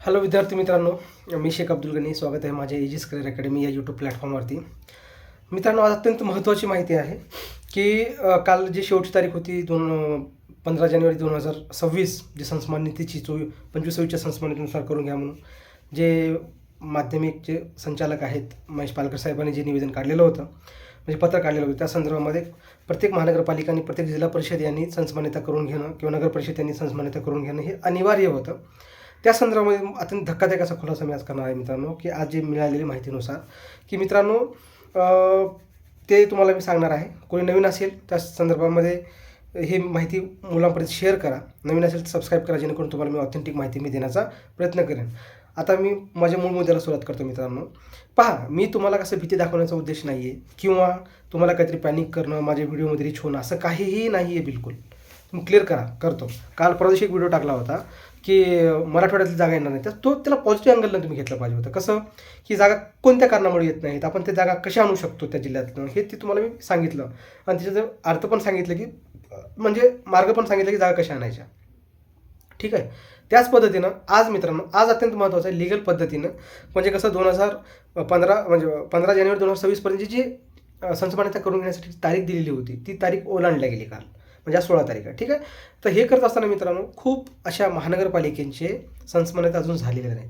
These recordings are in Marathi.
हॅलो विद्यार्थी मित्रांनो, मी शेख अब्दुल गनी. स्वागत आहे माझ्या एजिस करिअर अकॅडमी या यूट्यूब प्लॅटफॉर्मवरती. मित्रांनो, आज अत्यंत महत्त्वाची माहिती आहे की काल जी शेवटची तारीख होती 15 जानेवारी 2026, जी संस्मान नीतीची 25-26च्या संस्मान नीतीनुसार करून घ्या म्हणून जे माध्यमिक जे संचालक आहेत महेश पालकर साहेबांनी जे निवेदन काढलेलं होतं, म्हणजे पत्र काढलेलं होतं, त्या संदर्भामध्ये प्रत्येक महानगरपालिका आणि प्रत्येक जिल्हा परिषद यांनी संस्मान्यता करून घेणं किंवा नगर परिषद यांनी संस्मान्यता करून घेणं हे अनिवार्य होतं. त्या संदर्भामध्ये अत्यंत धक्कादायक असा खुलासा मी आज करणार आहे मित्रांनो, की आज जे मिळालेली माहितीनुसार की मित्रांनो ते तुम्हाला मी सांगणार आहे. कोणी नवीन असेल त्या संदर्भामध्ये ही माहिती मुलांपर्यंत शेअर करा. नवीन असेल तर सबस्क्राईब करा, जेणेकरून तुम्हाला मी ऑथेंटिक माहिती मी देण्याचा प्रयत्न करेन. आता मी माझ्या मूळ मुद्द्याला सुरुवात करतो मित्रांनो. पहा, मी तुम्हाला कसं भीती दाखवण्याचा उद्देश नाही आहे किंवा तुम्हाला काहीतरी पॅनिक करणं, माझ्या व्हिडिओमध्ये रिच होणं, असं काहीही नाही आहे. बिलकुल तुम्ही क्लिअर करतो. काल परवा दिवशी एक व्हिडिओ टाकला होता की मराठवाड्यातली जागा येणार नाही, तर त्याला पॉझिटिव्ह अँगलनं तुम्ही घेतलं पाहिजे होतं. कसं की जागा कोणत्या कारणामुळे येत नाहीत, आपण त्या जागा कशा आणू शकतो त्या जिल्ह्यातनं, हे ते तुम्हाला मी सांगितलं आणि त्याचा अर्थ पण सांगितलं की म्हणजे मार्ग पण सांगितलं की जागा कशा आणायच्या. ठीक आहे. त्याच पद्धतीनं आज मित्रांनो, आज अत्यंत महत्त्वाचं आहे लीगल पद्धतीनं. म्हणजे कसं 2015 म्हणजे 15 जानेवारी 2026पर्यंतची जी संस्मान्यता करून घेण्यासाठी तारीख दिलेली होती, ती तारीख ओलांडल्या गेली काल, म्हणजे आज 16 तारीख आहे. ठीक आहे. तर हे करत असताना मित्रांनो, खूप अशा महानगरपालिकेचे संस्मान्यता अजून झालेल्या नाहीत.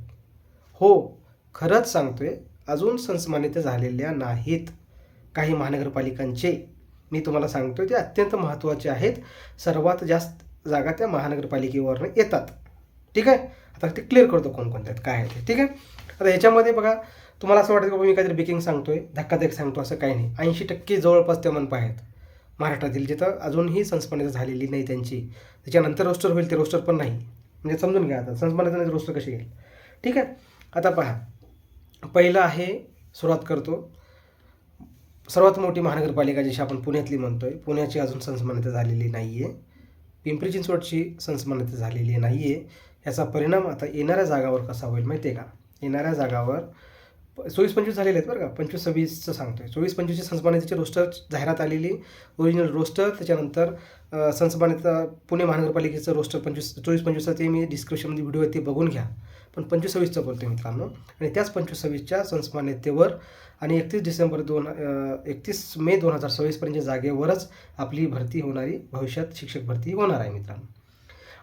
हो, खरंच सांगतोय, अजून संस्मान्यता झालेल्या नाहीत काही महानगरपालिकांचे. मी तुम्हाला सांगतोय ते अत्यंत महत्त्वाचे आहेत. सर्वात जास्त जागा त्या महानगरपालिकेवरनं येतात. ठीक आहे. आता ते क्लिअर करतो कोणकोणत्या आहेत, काय आहे ते. ठीक आहे. आता ह्याच्यामध्ये बघा, तुम्हाला असं वाटतं की बाबा मी काहीतरी बेकिंग सांगतोय, धक्कादायक सांगतो, असं काही नाही. 80% जवळपास त्या मनपा आहेत महाराष्ट्रातील, जिथं अजूनही संस्मान्यता झालेली नाही त्यांची. त्याच्यानंतर रोस्टर होईल, ते रोस्टर पण नाही. म्हणजे समजून घ्या, आता संस्मान्यता नाही रोस्टर कशी येईल. ठीक आहे. आता पहा, पहिलं आहे, सुरुवात करतो. सर्वात मोठी महानगरपालिका जशी आपण पुण्यातली म्हणतोय, पुण्याची अजून संस्मान्यता झालेली नाही आहे. पिंपरी चिंचवडची संस्मान्यता झालेली नाही आहे. याचा परिणाम आता येणाऱ्या जागावर कसा होईल माहिती आहे का? येणाऱ्या जागावर 24-25 झालेले आहेत बरं का, 25-26चं सांगतोय. 24-25ची संस्मान्यतेची रोस्टर जाहिरात आलेली, ओरिजिनल रोस्टर. त्याच्यानंतर संस्मान्यता पुणे महानगरपालिकेचं रोस्टर 24-25चं ते मी डिस्क्रिप्शनमध्ये व्हिडिओ आहे ते बघून घ्या. पण 25-26चं बोलतो मित्रांनो. आणि त्याच 25-26च्या संस्मान्यतेवर आणि 31 मे 2026पर्यंतच्या जागेवरच आपली भरती होणारी, भविष्यात शिक्षक भरती होणार आहे मित्रांनो.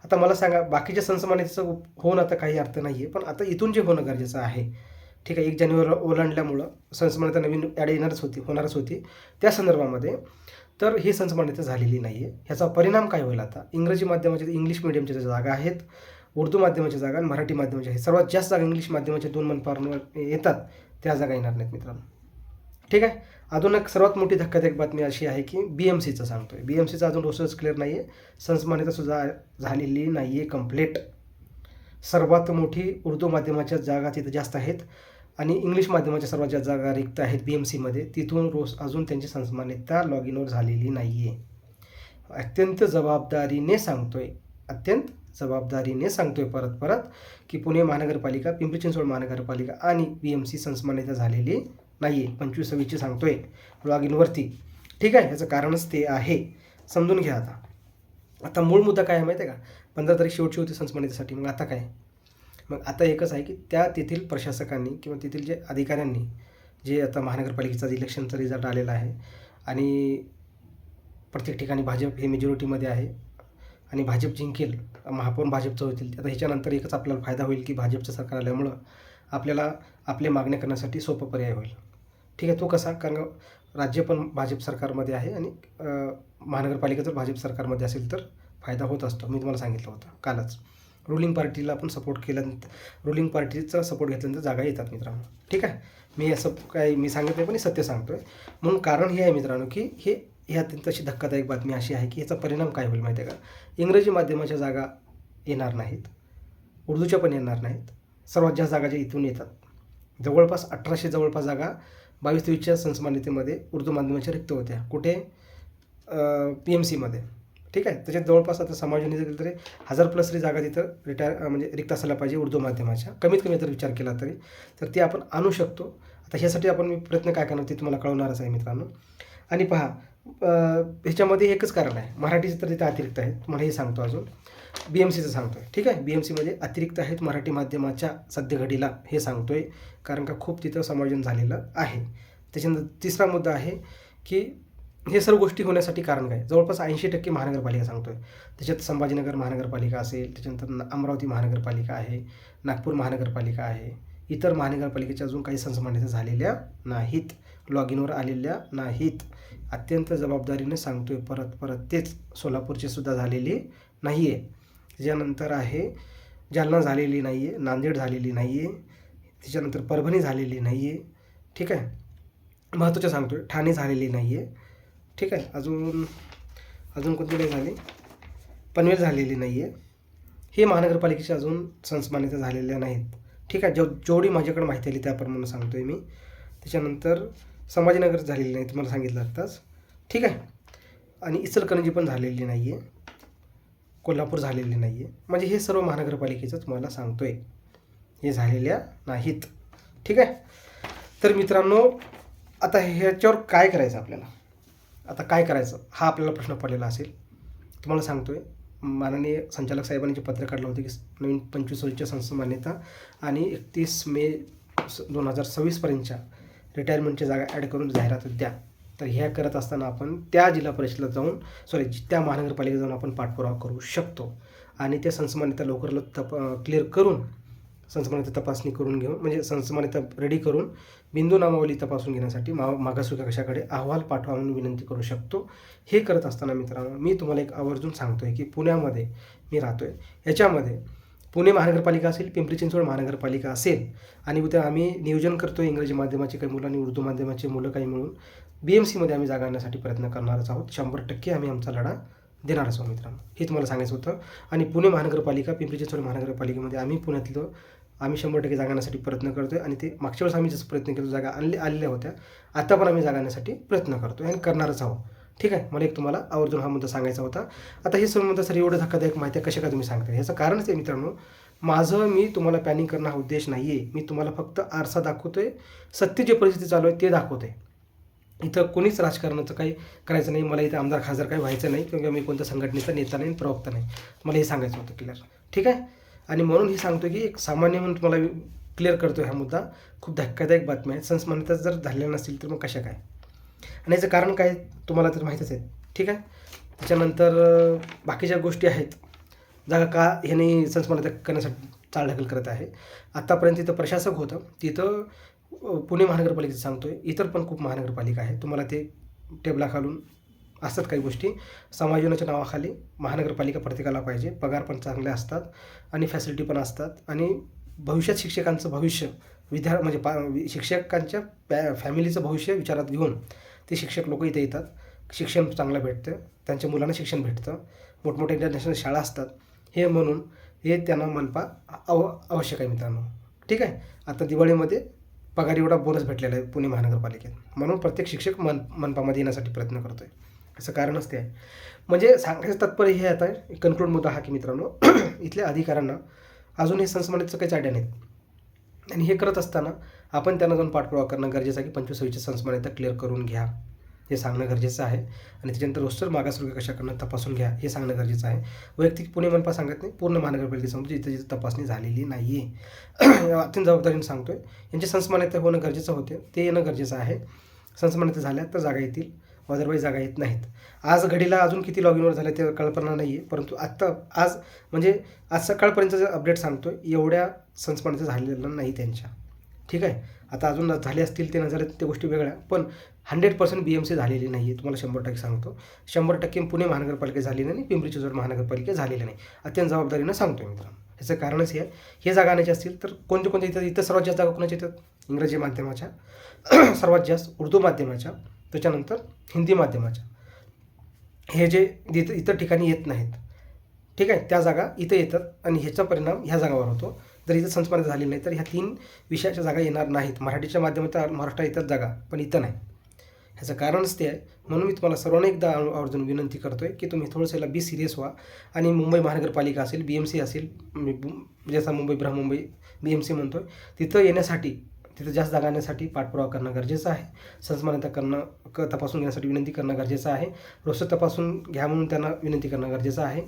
आता मला सांगा, बाकीच्या संस्मान्यतेचं होणं आता काही अर्थ नाही आहे, पण आता इथून जे होणं गरजेचं आहे. ठीक आहे. 1 जानेवारी ओलांडल्यामुळं संस्मान्यता नवीन ॲड होणारच होती त्या संदर्भामध्ये. तर ही संस्मान्यता झालेली नाही आहे. ह्याचा परिणाम काय होईल आता? इंग्रजी माध्यमाच्या, इंग्लिश मिडियमच्या ज्या जागा आहेत, उर्दू माध्यमाच्या जागा आणि मराठी माध्यमाच्या आहेत. सर्वात जास्त जागा इंग्लिश माध्यमाच्या 2 मनपावर येतात, त्या जागा येणार नाहीत मित्रांनो. ठीक आहे. अजून एक सर्वात मोठी धक्कादायक बातमी अशी आहे की BMCचं सांगतोय. BMCचं अजून रोस्टर्स क्लिअर नाही आहे. संस्मान्यतासुद्धा झालेली नाही आहे कंप्लीट. सर्वात मोठी उर्दू माध्यमाच्या जागा तिथं जास्त आहेत आणि इंग्लिश माध्यमाच्या सर्वात जास्त जागा रिक्त आहेत BMCमध्ये. तिथून अजून त्यांची संस्मान्यता लॉग इनवर झालेली नाही आहे. अत्यंत जबाबदारीने सांगतोय परत की पुणे महानगरपालिका, पिंपरी चिंचवड महानगरपालिका आणि BMC संस्मान्यता झालेली नाही आहे. 25-26ची सांगतोय लॉग इनवरती. ठीक आहे. याचं कारणच ते आहे, समजून घ्या. आता मूळ मुद्दा काय आहे माहिती आहे का? 15 तारीख शेवटची होती संस्मान्यतेसाठी. मग आता काय? मग आता एकच आहे की तेथील प्रशासकांनी किंवा तेथील जे अधिकाऱ्यांनी, जे आता महानगरपालिकेचा इलेक्शनचा रिझल्ट आलेला आहे आणि प्रत्येक ठिकाणी भाजप हे मेजॉरिटीमध्ये आहे आणि भाजप जिंकेल, महापौर भाजपचं होतील. आता ह्याच्यानंतर एकच आपल्याला फायदा होईल की भाजपचं सरकार आल्यामुळं आपल्याला आपल्या मागण्या करण्यासाठी सोपा पर्याय होईल. ठीक आहे. तो कसा? कारण राज्य पण भाजप सरकारमध्ये आहे आणि महानगरपालिका जर भाजप सरकारमध्ये असेल तर फायदा होत असतो. मी तुम्हाला सांगितलं होतं कालच. रुलिंग पार्टीला आपण सपोर्ट केल्यानंतर, रुलिंग पार्टीचा सपोर्ट घेतल्यानंतर जागा येतात मित्रांनो. ठीक आहे. मी असं काही मी सांगत नाही, पण सत्य सांगतोय. म्हणून कारण हे आहे मित्रांनो की ही अत्यंत अशी धक्कादायक बातमी अशी आहे की याचा परिणाम काय होईल माहिती आहे का? इंग्रजी माध्यमाच्या जागा येणार नाहीत, उर्दूच्या पण येणार नाहीत. सर्वात जास्त जागा ज्या इथून येतात, जवळपास 1800 जवळपास जागा 22-23च्या संस्मान्यतेमध्ये उर्दू माध्यमाच्या रिक्त होत्या. कुठे? PMCमध्ये. ठीक आहे. त्याच्यात जवळपास आता समायोजन केलं तरी 1000+ जागा तिथं म्हणजे रिक्त असायला पाहिजे उर्दू माध्यमाच्या, कमीत कमी जर विचार केला तरी. तर ते आपण आणू शकतो. आता ह्यासाठी आपण मी प्रयत्न काय करणार ते तुम्हाला कळवणारच आहे मित्रांनो. आणि पहा, ह्याच्यामध्ये एकच कारण आहे, मराठीचं तर तिथे अतिरिक्त आहे, तुम्हाला हे सांगतो. अजून BMCचं सांगतो आहे. ठीक आहे, BMCमध्ये अतिरिक्त आहेत मराठी माध्यमाच्या सध्या घडीला हे सांगतो आहे, कारण का खूप तिथं समायोजन झालेलं आहे. त्याच्यानंतर तिसरा मुद्दा आहे की हे सर्व गोष्टी होण्यासाठी कारण काय. जवळपास 80% महानगरपालिका सांगतो आहे. त्याच्यात संभाजीनगर महानगरपालिका असेल, त्याच्यानंतर अमरावती महानगरपालिका आहे, नागपूर महानगरपालिका आहे, इतर महानगरपालिकेच्या अजून काही संसमान्यता झालेल्या नाहीत, लॉग इनवर आलेल्या नाहीत. अत्यंत जबाबदारीने सांगतो आहे परत परत तेच. सोलापूरची सुद्धा झालेली नाही आहे. त्याच्यानंतर आहे जालना झालेली नाही आहे, नांदेड झालेली नाही आहे, त्याच्यानंतर परभणी झालेली नाही आहे. ठीक आहे, महत्त्वाचं सांगतो आहे, ठाणे झालेली नाही आहे. ठीक आहे, अजून कोणती नाही झाली, पनवेल झालेली नाही आहे. हे महानगरपालिकेच्या अजून संसमान्यता झालेल्या नाहीत. ठीक आहे, जेवढी माझ्याकडे माहिती आली त्याप्रमाणे सांगतो आहे मी. त्याच्यानंतर संभाजीनगर झालेली नाही, तुम्हाला सांगितलं आत्ताच. ठीक आहे, आणि इचलकरंजी पण झालेली नाही आहे, कोल्हापूर झालेली नाही आहे. म्हणजे हे सर्व महानगरपालिकेचं तुम्हाला सांगतो आहे, हे झालेल्या नाहीत. ठीक आहे, तर मित्रांनो आता ह्याच्यावर काय करायचं आपल्याला, आता काय करायचं हा आपल्याला प्रश्न पडलेला असेल. तुम्हाला सांगतो आहे, माननीय संचालक साहेबांनी जे पत्र काढलं होतं की नवीन 25-26च्या संसमान्यता आणि 31 मे 2026पर्यंतच्या रिटायरमेंटच्या जागा ॲड करून जाहिरात द्या. तर ह्या करत असताना आपण त्या जिल्हा परिषदेला जाऊन त्या महानगरपालिकेत जाऊन आपण पाठपुरावा करू शकतो आणि त्या संसमान्यता लवकर क्लिअर करून संसमान्यता तपासणी करून घेऊन, म्हणजे संसमान्यता रेडी करून बिंदू नामावली तपासून घेण्यासाठी मागासवर्गीय कक्षाकडे अहवाल पाठवा म्हणून विनंती करू शकतो. हे करत असताना मित्रांनो मी तुम्हाला एक आवर्जून सांगतो आहे की पुण्यामध्ये मी राहतो आहे, याच्यामध्ये पुणे महानगरपालिका असेल, पिंपरी चिंचवड महानगरपालिका असेल आणि उद्या आम्ही नियोजन करतो आहे इंग्रजी माध्यमाचे काही मुलं आणि उर्दू माध्यमाचे मुलं काही मिळून BMCमध्ये आम्ही जागा आणण्यासाठी प्रयत्न करणारच आहोत. 100% आम्ही आमचा लढा देणारच आहोत मित्रांनो, हे तुम्हाला सांगायचं होतं. आणि पुणे महानगरपालिका, पिंपरी चिंचवड महानगरपालिकेमध्ये आम्ही 100% जागा आणण्यासाठी प्रयत्न करतो आहे आणि ते मागच्या वेळेस आम्ही जसं प्रयत्न केलो जागा आलेल्या होत्या, आता पण आम्ही जागा आणण्यासाठी प्रयत्न करतो आहे आणि करणारच आहोत. ठीक आहे, मला एक तुम्हाला आवर्जून हा मुद्दा सांगायचा होता. आता हे सर्व मुद्दा सर एवढं धक्कादायक माहिती आहे कशा काय तुम्ही सांगता, ह्याचं कारणच आहे मित्रांनो, मी तुम्हाला पॅनिंग करणं हा उद्देश नाही आहे. मी तुम्हाला फक्त आरसा दाखवतो आहे, सत्य जे परिस्थिती चालू आहे ते दाखवतो आहे. इथं कोणीच राजकारणाचं काही करायचं नाही. मला इथं आमदार खासदार काही व्हायचं नाही किंवा मी कोणत्या संघटनेचा नेता नाही, प्रवक्ता नाही. मला हे सांगायचं होतं क्लिअर. ठीक आहे, आणि म्हणून हे सांगतो की एक सामान्य म्हणून तुम्हाला क्लिअर करतो हा मुद्दा. खूप धक्कादायक बातमी आहे. संसमान्यता जर झालेल्या नसतील तर मग कशा काय, आणि याचं कारण काय तुम्हाला तर माहीतच आहे. ठीक आहे, त्याच्यानंतर बाकीच्या गोष्टी आहेत. जागा का ह्याने संसमान्यता करण्यासाठी चालढकल करत आहे. आत्तापर्यंत तिथं प्रशासक होतं, तिथं पुणे महानगरपालिकेचं सांगतो आहे, इतर पण खूप महानगरपालिका आहे. तुम्हाला ते टेबलाखालून असतात काही गोष्टी. समायोजनाच्या नावाखाली महानगरपालिका प्रत्येकाला पाहिजे, पगार पण चांगले असतात आणि फॅसिलिटी पण असतात आणि भविष्यात शिक्षकांचं भविष्य म्हणजे शिक्षकांच्या फॅमिलीचं भविष्य विचारात घेऊन ते शिक्षक लोक इथे येतात. शिक्षण चांगलं भेटतं, त्यांच्या मुलांना शिक्षण भेटतं, मोठमोठ्या इंटरनॅशनल शाळा असतात. हे म्हणून हे त्यांना मनपा आवश्यक आहे मित्रांनो. ठीक आहे, आता दिवाळीमध्ये पगार एवढा बोनस भेटलेला आहे पुणे महानगरपालिकेत, म्हणून प्रत्येक शिक्षक मनपामध्ये येण्यासाठी प्रयत्न करतो आहे. असं कारणच ते आहे. म्हणजे सांगायचं तात्पर्य हे आता कन्क्लूड मुद्दा हा की मित्रांनो इथल्या अधिकाऱ्यांना अजून हे संसमान्यतेचं काहीच आयडिया नाहीत आणि हे करत असताना आपण त्यांना जाऊन पाठपुरावा करणं गरजेचं आहे की 25-26ची संसमान्यता क्लिअर करून घ्या, हे सांगणं गरजेचं आहे. आणि त्याच्यानंतर रोस्टर मागासवर्गीय कशाकडनं तपासून घ्या, हे सांगणं गरजेचं आहे. वैयक्तिक पुणे मनपा सांगत नाही, पूर्ण महानगरपालिका सांगतो जिथे तपासणी झालेली नाही आहे. अत्यंत जबाबदारीने सांगतो आहे. यांची संसमान्यता होणं गरजेचं होते, ते येणं गरजेचं आहे. संसमान्यता झाल्या तर जागा येतील, अदरवाईज जागा येत नाहीत. आज घडीला अजून किती लॉग इनवर झाले ते कल्पना नाही आहे, परंतु आज सकाळपर्यंतचं अपडेट सांगतो आहे, एवढ्या संसमान्यता झालेल्या नाही त्यांच्या. ठीक आहे, आता अजून झाले असतील ते न झाले त्या गोष्टी वेगळ्या, पण 100% BMC झालेली नाही आहे. तुम्हाला 100% सांगतो. 100% पुणे महानगरपालिका झालेली नाही, पिंपरी चिंचवड महानगरपालिका झालेली नाही. अत्यंत जबाबदारीनं सांगतो मित्रांनो. ह्याचं कारणच हे जागा आणायची असतील तर कोणते इथं सर्वात जास्त जागा कोणाच्या येतात, इंग्रजी माध्यमाच्या, सर्वात जास्त उर्दू माध्यमाच्या, त्याच्यानंतर हिंदी माध्यमाच्या. हे जे इतर ठिकाणी येत नाहीत. ठीक आहे, त्या जागा इथं येतात आणि ह्याचा परिणाम ह्या जागावर होतो. जर इथं संसमान्यता झाली नाही तर ह्या 3 विषयाच्या जागा येणार नाहीत. मराठीच्या माध्यमात महाराष्ट्रात येतात जागा, पण इथं नाही. ह्याचं कारणच ते आहे. म्हणून मी तुम्हाला सर्वांना एकदा आवर्जून विनंती करतो आहे की तुम्ही थोडंसं याला बी सिरियस व्हा आणि मुंबई महानगरपालिका असेल, BMC असेल, जसा मुंबई बृहन्मुंबई BMC म्हणतो आहे, तिथं येण्यासाठी, तिथं जास्त जागा आणण्यासाठी पाठपुरावा करणं गरजेचं आहे. संसमान्यता तपासून घेण्यासाठी विनंती करणं गरजेचं आहे. रोस्टर तपासून घ्या म्हणून त्यांना विनंती करणं गरजेचं आहे.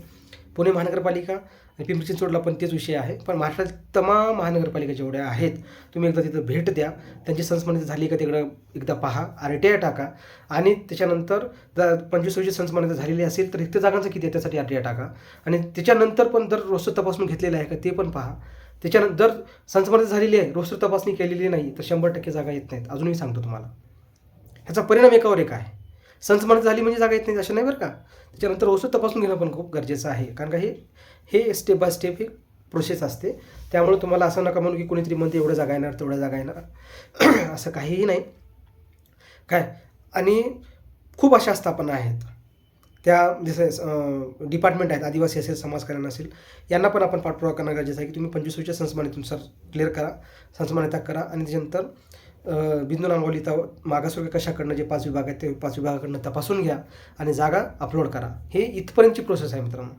पुणे महानगरपालिका आणि पिंपरी चिंचवडला पण तेच विषय आहे. पण महाराष्ट्रातील तमाम महानगरपालिका जेवढ्या आहेत तुम्ही एकदा तिथं भेट द्या, त्यांची संस्मरणित झाली का तिकडं एकदा पहा, RTI टाका आणि त्याच्यानंतर जर 25-26 संस्मरणित झालेली असेल तर रिक्त जागांचं किती आहे त्यासाठी RTI टाका आणि त्याच्यानंतर पण जर रोस्टर तपासून घेतलेलं आहे का ते पण पहा. त्याच्यानंतर जर संस्मरणित झालेली आहे, रोस्टर तपासणी केलेली नाही तर 100% जागा येत नाहीत. अजूनही सांगतो तुम्हाला, ह्याचा परिणाम एकावर एक आहे. संस्मरणित झाली म्हणजे जागा येत नाही असं नाही बरं का. त्याच्यानंतर रोस्टर तपासून घेणं पण खूप गरजेचं आहे, कारण का हे step by step he process असते. त्यामुळे तुम्हाला असं नका म्हणू की कोणीतरी म्हणते एवढ्या जागा येणार तेवढ्या जागा येणार असं काहीही नाही काय. आणि खूप अशा आस्थापना आहेत, त्या जसं डिपार्टमेंट आहेत, आदिवासी असेल, समाजकारण असेल, यांना पण आपण पाठपुरावा करणं गरजेचं आहे की तुम्ही 25-26 संस्मरणितनुसार क्लिअर करा, संस्मरणिता करा आणि त्याच्यानंतर बिंदू नांगवलीता मागासवर्ग कशाकडनं जे 5 विभाग आहेत ते 5 विभागाकडनं तपासून घ्या आणि जागा अपलोड करा. हे इथपर्यंतची प्रोसेस आहे मित्रांनो.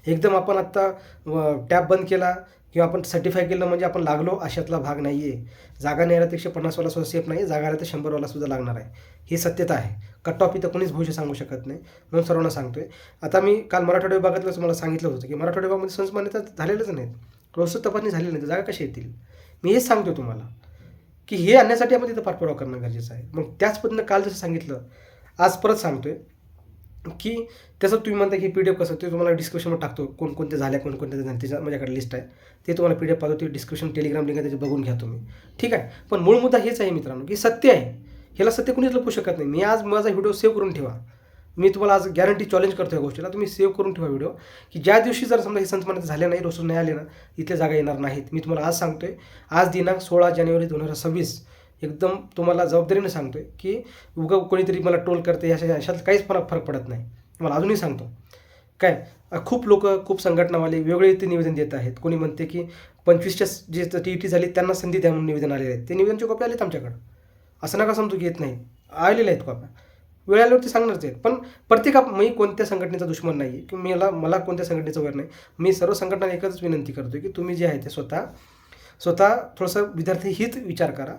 एकदम आपण आत्ता टॅब बंद केला किंवा आपण सर्टिफाय केलं म्हणजे आपण लागलो अशातला भाग नाही आहे. जागा नाही आला तर 150वाला सुद्धा सेफ नाही, जागा आला तर 100वाला सुद्धा लागणार आहे. ही सत्यता आहे. कट ऑफ इथं कोणीच भविष्य सांगू शकत नाही, म्हणून सर्वांना सांगतोय. आता मी काल मराठवाडा विभागातलंच मला सांगितलं होतं की मराठवाडा विभागामध्ये संस्मरणिता झालेलंच नाहीत, रोस्टर तपासणी झालेली नाही, जागा कशा येतील. मी हेच सांगतो तुम्हाला की हे आणण्यासाठी आपण तिथं पाठपुरावा करणं गरजेचं आहे. मग त्याच पद्धतीनं काल जसं सांगितलं आज परत सांगतोय की त्याचं तुम्ही म्हणता की PDF कसं ते तुम्हाला डिस्क्रिप्शनमध्ये टाकतो, कोणकोणत्या झाल्या कोणकोणत्या झाल्या त्याच्या माझ्याकडे लिस्ट आहे, ते तुम्हाला PDF पाठवतो. ते डिस्क्रिप्शन टेलिग्राम लिंक आहे त्याचे बघून घ्या तुम्ही, ठीक आहे. पण मूळ मुद्दा हेच आहे मित्रांनो की सत्य आहे, ह्याला सत्य कुणीच लपू शकत नाही. मी आज माझा व्हिडिओ सेव्ह करून ठेवा, मी तुम्हाला आज गॅरंटी चॅलेंज करतो या गोष्टीला. तुम्ही सेव्ह करून ठेवा व्हिडिओ की ज्या दिवशी जर समजा हे संस्मरणित झाले नाही, रोस्टर नाही आले ना, इथल्या जागा येणार नाहीत. मी तुम्हाला आज सांगतोय, आज दिनांक 16 जानेवारी 2026 एकदम तुम्हाला जबाबदारीने सांगतोय की उगा कोणीतरी मला ट्रोल करते अशात काहीच फरक पडत नाही. मला अजूनही सांगतो काय, खूप लोक खूप संघटनावाले वेगळे ते निवेदन देत आहेत. कोणी म्हणते की 25च्या जे TET झाली त्यांना संधी द्या म्हणून निवेदन आलेले आहेत. ते निवेदनचे कॉपी आलेत आमच्याकडं, असं नका समजू की येत नाही, आलेले आहेत कॉप्या. वेळ आल्यावरती सांगणारच आहेत. पण मी कोणत्या संघटनेचा दुश्मन नाही आहे की मला कोणत्या संघटनेचं वैर नाही. मी सर्व संघटनांना एकच विनंती करतो की तुम्ही जे आहे ते स्वतः थोडंसं विद्यार्थी हित विचार करा.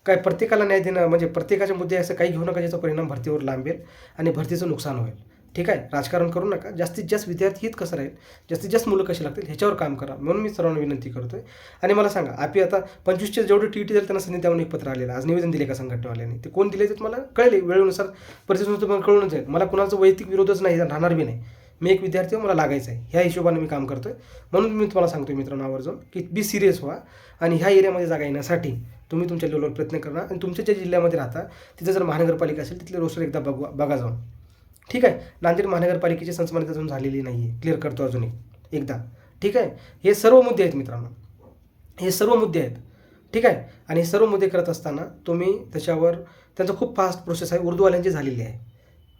काय प्रत्येकाला न्याय देणं म्हणजे प्रत्येकाचे मुद्दे असं काही घेऊ नका ज्याचा परिणाम भरतीवर लांबेल आणि भरतीचं नुकसान होईल, ठीक आहे. राजकारण करू नका. जास्तीत जास्त विद्यार्थी हित कसं राहील, जास्तीत जास्त मुलं कशी लागतील ह्याच्यावर काम करा, म्हणून मी सर्वांना विनंती करतोय. आणि मला सांगा, आता 25चे जेवढे TET जर त्यांना संधी त्यावर एक पत्र आलेलं, आज निवेदन दिले का संघटनेवाल्यांनी, ते कोण दिले ते तुम्हाला कळले, वेळेनुसार परिस्थितीनुसार तुम्हाला कळूनच जाईल. मला कुणाचा वैयक्तिक विरोधच नाही, राहणार बी नाही. मी एक विद्यार्थी मला लागायचं आहे, ह्या हिशोबाने मी काम करतोय. म्हणून मी तुम्हाला सांगतोय मित्रांनो आवर्जून की बी सिरियस व्हा आणि ह्या एरियामध्ये जागा येण्यासाठी तुम्ही तुमच्या लेवलवर प्रयत्न करा. आणि तुमच्या ज्या जिल्ह्यामध्ये राहता तिथं जर महानगरपालिका असेल तिथले रोस्टर एकदा बघा जाऊन, ठीक आहे. नांदेड महानगरपालिकेची संस्मरणित अजून झालेली नाही आहे, क्लिअर करतो अजून एकदा, ठीक आहे. हे सर्व मुद्दे आहेत मित्रांनो, हे सर्व मुद्दे आहेत, ठीक आहे. आणि हे सर्व मुद्दे करत असताना तुम्ही त्याच्यावर त्यांचं खूप फास्ट प्रोसेस आहे. उर्दूवाल्यांची झालेली आहे.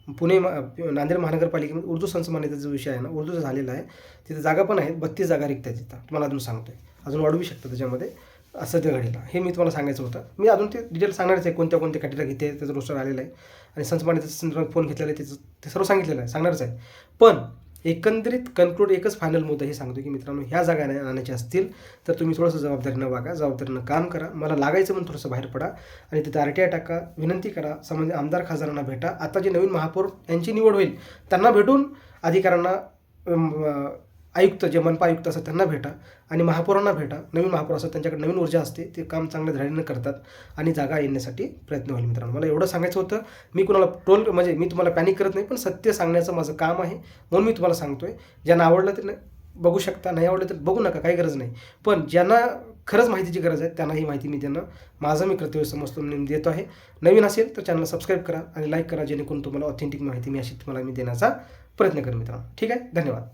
नांदेड महानगरपालिकेमध्ये उर्दू संस्मरणितेचा जो विषय आहे ना, उर्दूचा झालेला आहे. तिथे जागा पण आहेत, 32 जागा रिक्त आहेत तिथं. तुम्हाला अजून सांगतोय, अजून वाढवू शकतं त्याच्यामध्ये असं त्या घडीला. हे मी तुम्हाला सांगायचं होतं. मी अजून ते डिटेल सांगणारच आहे, कोणत्या कॅटेगरी घेते त्याचं रोस्टर आलेलं आहे आणि संस्मरणितेचा संदर्भात फोन घेतलेला आहे, त्याचं ते सर्व सांगितलेलं आहे, सांगणारच आहे. पण एकंदरीत कन्क्लूड एकच फायनल मुद्दा हे सांगतो की मित्रांनो, ह्या जागा आणायच्या असतील तर तुम्ही थोडंसं जबाबदारीनं वागा, जबाबदारीनं काम करा. मला लागायचं म्हणून थोडंसं बाहेर पडा आणि तिथं RTI टाका, विनंती करा. संबंधित आमदार खासदारांना भेटा. आता जे नवीन महापौर यांची निवड होईल त्यांना भेटून, अधिकाऱ्यांना, आयुक्त जे मनपा आयुक्त असतात त्यांना भेटा आणि महापौरांना भेटा. नवीन महापौर असतात, त्यांच्याकडे नवीन ऊर्जा असते, ते काम चांगल्या धैर्यानं करतात आणि जागा येण्यासाठी प्रयत्न होईल. मित्रांनो, मला एवढं सांगायचं होतं. मी कुणाला ट्रोल म्हणजे मी तुम्हाला पॅनिक करत नाही, पण सत्य सांगण्याचं माझं काम आहे, म्हणून मी तुम्हाला सांगतोय. ज्यांना आवडलं ते बघू शकता, नाही आवडलं तर बघू नका, काही गरज नाही. पण ज्यांना खरंच माहितीची गरज आहे त्यांना ही माहिती मी त्यांना माझं मी कर्तव्य समजतो म्हणून देतो आहे. नवीन असेल तर चॅनलला सबस्क्राईब करा आणि लाईक करा, जेणेकरून तुम्हाला ऑथेंटिक माहिती मी अशी तुम्हाला देण्याचा प्रयत्न करेन मित्रांनो, ठीक आहे. धन्यवाद.